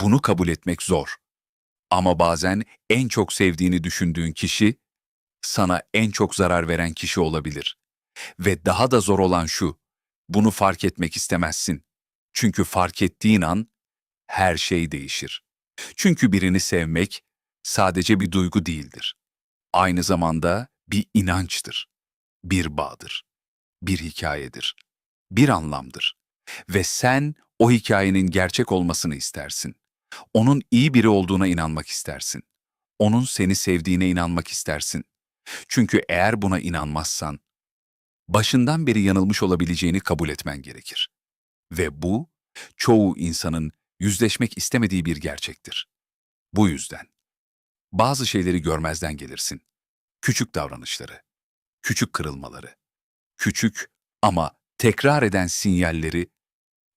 Bunu kabul etmek zor. Ama bazen en çok sevdiğini düşündüğün kişi, sana en çok zarar veren kişi olabilir. Ve daha da zor olan şu, bunu fark etmek istemezsin. Çünkü fark ettiğin an her şey değişir. Çünkü birini sevmek sadece bir duygu değildir. Aynı zamanda bir inançtır, bir bağdır, bir hikayedir, bir anlamdır. Ve sen o hikayenin gerçek olmasını istersin. Onun iyi biri olduğuna inanmak istersin. Onun seni sevdiğine inanmak istersin. Çünkü eğer buna inanmazsan, başından beri yanılmış olabileceğini kabul etmen gerekir. Ve bu, çoğu insanın yüzleşmek istemediği bir gerçektir. Bu yüzden, bazı şeyleri görmezden gelirsin. Küçük davranışları, küçük kırılmaları, küçük ama tekrar eden sinyalleri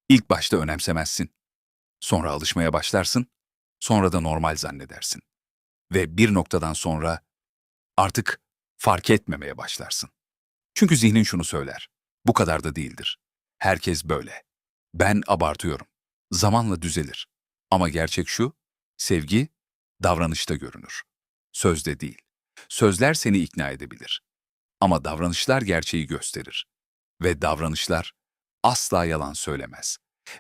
ilk başta önemsemezsin. Sonra alışmaya başlarsın, sonra da normal zannedersin. Ve bir noktadan sonra artık fark etmemeye başlarsın. Çünkü zihnin şunu söyler, bu kadar da değildir. Herkes böyle. Ben abartıyorum. Zamanla düzelir. Ama gerçek şu, sevgi davranışta görünür. Sözde değil. Sözler seni ikna edebilir. Ama davranışlar gerçeği gösterir. Ve davranışlar asla yalan söylemez.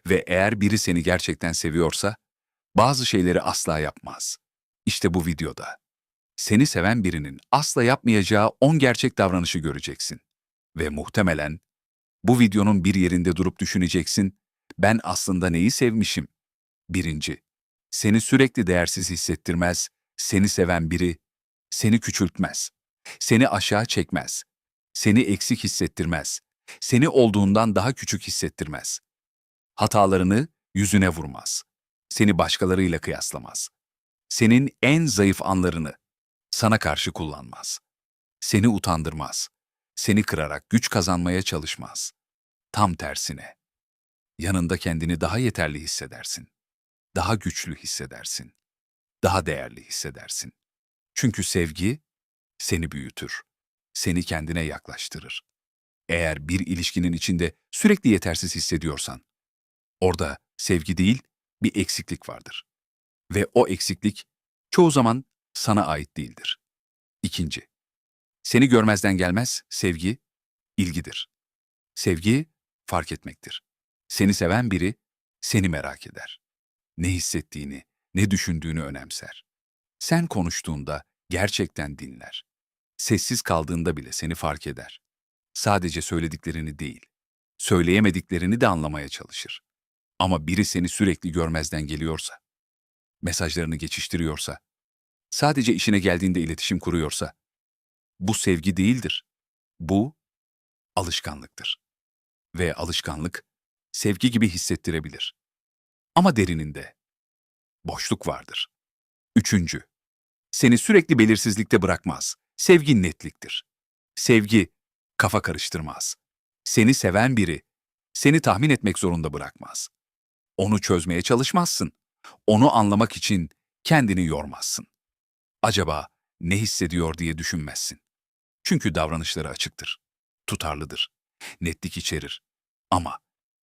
Ve eğer biri seni gerçekten seviyorsa, bazı şeyleri asla yapmaz. İşte bu videoda. Seni seven birinin asla yapmayacağı 10 gerçek davranışı göreceksin. Ve muhtemelen bu videonun bir yerinde durup düşüneceksin, ben aslında neyi sevmişim? Birinci, seni sürekli değersiz hissettirmez, seni seven biri, seni küçültmez, seni aşağı çekmez, seni eksik hissettirmez, seni olduğundan daha küçük hissettirmez. Hatalarını yüzüne vurmaz, seni başkalarıyla kıyaslamaz, senin en zayıf anlarını sana karşı kullanmaz, seni utandırmaz, seni kırarak güç kazanmaya çalışmaz. Tam tersine, yanında kendini daha yeterli hissedersin, daha güçlü hissedersin, daha değerli hissedersin. Çünkü sevgi seni büyütür, seni kendine yaklaştırır. Eğer bir ilişkinin içinde sürekli yetersiz hissediyorsan, orada sevgi değil, bir eksiklik vardır. Ve o eksiklik çoğu zaman sana ait değildir. İkinci, seni görmezden gelmez sevgi, ilgidir. Sevgi, fark etmektir. Seni seven biri, seni merak eder. Ne hissettiğini, ne düşündüğünü önemser. Sen konuştuğunda gerçekten dinler. Sessiz kaldığında bile seni fark eder. Sadece söylediklerini değil, söyleyemediklerini de anlamaya çalışır. Ama biri seni sürekli görmezden geliyorsa, mesajlarını geçiştiriyorsa, sadece işine geldiğinde iletişim kuruyorsa, bu sevgi değildir. Bu alışkanlıktır. Ve alışkanlık, sevgi gibi hissettirebilir. Ama derininde boşluk vardır. Üçüncü, seni sürekli belirsizlikte bırakmaz. Sevgi netliktir. Sevgi kafa karıştırmaz. Seni seven biri seni tahmin etmek zorunda bırakmaz. Onu çözmeye çalışmazsın. Onu anlamak için kendini yormazsın. Acaba ne hissediyor diye düşünmezsin. Çünkü davranışları açıktır, tutarlıdır, netlik içerir. Ama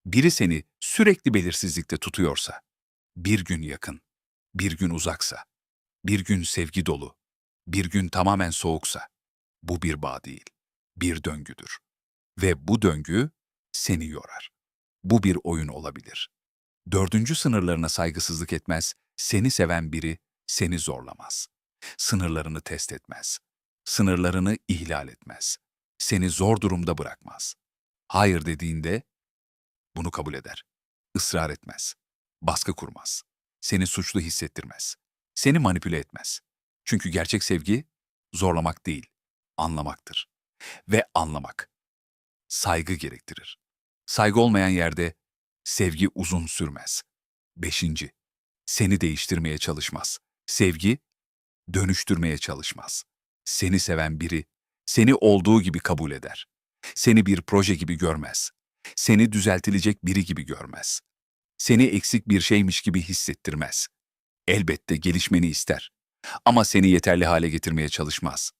biri seni sürekli belirsizlikte tutuyorsa, bir gün yakın, bir gün uzaksa, bir gün sevgi dolu, bir gün tamamen soğuksa, bu bir bağ değil, bir döngüdür. Ve bu döngü seni yorar. Bu bir oyun olabilir. Dördüncü, sınırlarına saygısızlık etmez, seni seven biri seni zorlamaz. Sınırlarını test etmez. Sınırlarını ihlal etmez. Seni zor durumda bırakmaz. Hayır dediğinde bunu kabul eder. Israr etmez. Baskı kurmaz. Seni suçlu hissettirmez. Seni manipüle etmez. Çünkü gerçek sevgi zorlamak değil, anlamaktır. Ve anlamak saygı gerektirir. Saygı olmayan yerde sevgi uzun sürmez. Beşinci, seni değiştirmeye çalışmaz. Sevgi dönüştürmeye çalışmaz. Seni seven biri seni olduğu gibi kabul eder. Seni bir proje gibi görmez. Seni düzeltilecek biri gibi görmez. Seni eksik bir şeymiş gibi hissettirmez. Elbette gelişmeni ister. Ama seni yeterli hale getirmeye çalışmaz.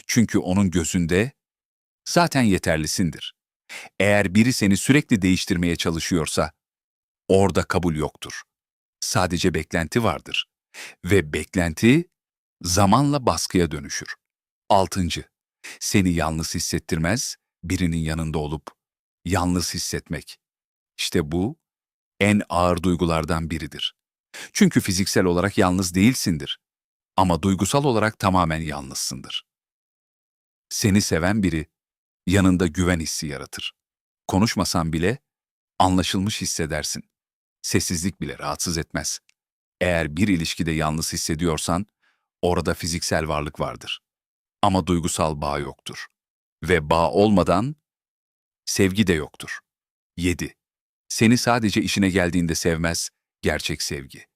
Çünkü onun gözünde zaten yeterlisindir. Eğer biri seni sürekli değiştirmeye çalışıyorsa, orada kabul yoktur. Sadece beklenti vardır. Ve beklenti zamanla baskıya dönüşür. Altıncı, seni yalnız hissettirmez, birinin yanında olup yalnız hissetmek. İşte bu en ağır duygulardan biridir. Çünkü fiziksel olarak yalnız değilsindir ama duygusal olarak tamamen yalnızsındır. Seni seven biri yanında güven hissi yaratır. Konuşmasan bile anlaşılmış hissedersin. Sessizlik bile rahatsız etmez. Eğer bir ilişkide yalnız hissediyorsan, orada fiziksel varlık vardır. Ama duygusal bağ yoktur. Ve bağ olmadan sevgi de yoktur. 7. Seni sadece işine geldiğinde sevmez, gerçek sevgi.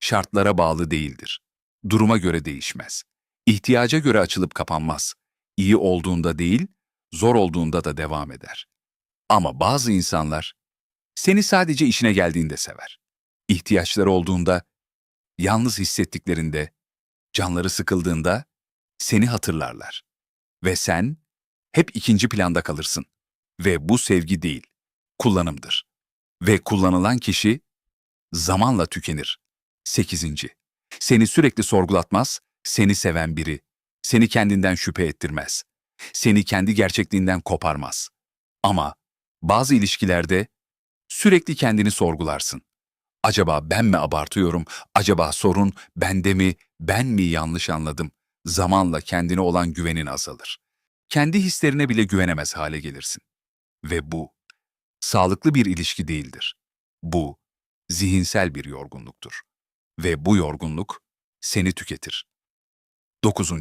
Şartlara bağlı değildir. Duruma göre değişmez. İhtiyaca göre açılıp kapanmaz. İyi olduğunda değil, zor olduğunda da devam eder. Ama bazı insanlar seni sadece işine geldiğinde sever. İhtiyaçları olduğunda, yalnız hissettiklerinde, canları sıkıldığında seni hatırlarlar. Ve sen hep ikinci planda kalırsın. Ve bu sevgi değil, kullanımdır. Ve kullanılan kişi zamanla tükenir. 8. Seni sürekli sorgulatmaz, seni seven biri. Seni kendinden şüphe ettirmez. Seni kendi gerçekliğinden koparmaz. Ama bazı ilişkilerde sürekli kendini sorgularsın. Acaba ben mi abartıyorum? Acaba sorun bende mi? Ben mi yanlış anladım? Zamanla kendine olan güvenin azalır. Kendi hislerine bile güvenemez hale gelirsin. Ve bu sağlıklı bir ilişki değildir. Bu zihinsel bir yorgunluktur. Ve bu yorgunluk seni tüketir. 9.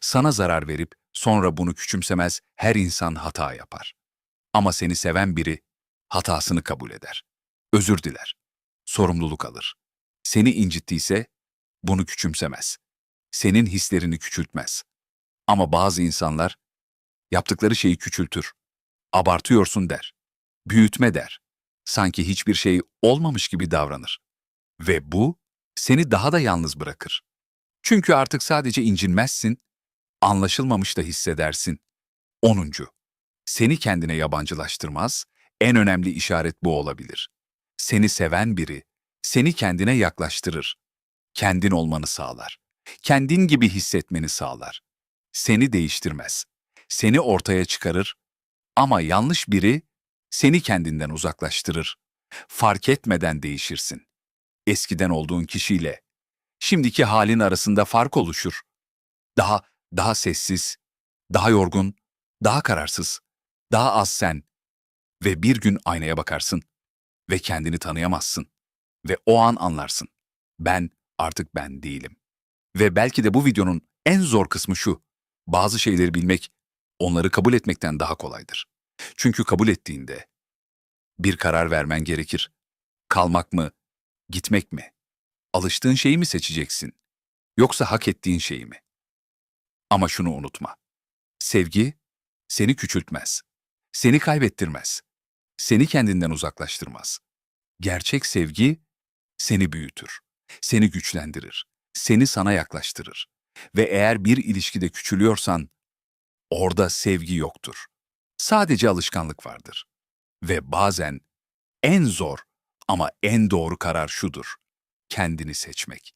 Sana zarar verip sonra bunu küçümsemez, her insan hata yapar. Ama seni seven biri hatasını kabul eder. Özür diler. Sorumluluk alır. Seni incittiyse bunu küçümsemez. Senin hislerini küçültmez. Ama bazı insanlar yaptıkları şeyi küçültür. Abartıyorsun der. Büyütme der. Sanki hiçbir şey olmamış gibi davranır. Ve bu seni daha da yalnız bırakır. Çünkü artık sadece incinmezsin, anlaşılmamış da hissedersin. 10. Seni kendine yabancılaştırmaz, en önemli işaret bu olabilir. Seni seven biri, seni kendine yaklaştırır. Kendin olmanı sağlar. Kendin gibi hissetmeni sağlar. Seni değiştirmez. Seni ortaya çıkarır ama yanlış biri seni kendinden uzaklaştırır. Fark etmeden değişirsin. Eskiden olduğun kişiyle şimdiki halin arasında fark oluşur. Daha, daha sessiz, daha yorgun, daha kararsız, daha az sen. Ve bir gün aynaya bakarsın ve kendini tanıyamazsın. Ve o an anlarsın. Ben artık ben değilim. Ve belki de bu videonun en zor kısmı şu. Bazı şeyleri bilmek, onları kabul etmekten daha kolaydır. Çünkü kabul ettiğinde bir karar vermen gerekir. Kalmak mı, gitmek mi? Alıştığın şeyi mi seçeceksin? Yoksa hak ettiğin şeyi mi? Ama şunu unutma. Sevgi seni küçültmez. Seni kaybettirmez. Seni kendinden uzaklaştırmaz. Gerçek sevgi seni büyütür. Seni güçlendirir. Seni sana yaklaştırır. Ve eğer bir ilişkide küçülüyorsan, orada sevgi yoktur. Sadece alışkanlık vardır. Ve bazen en zor ama en doğru karar şudur: kendini seçmek.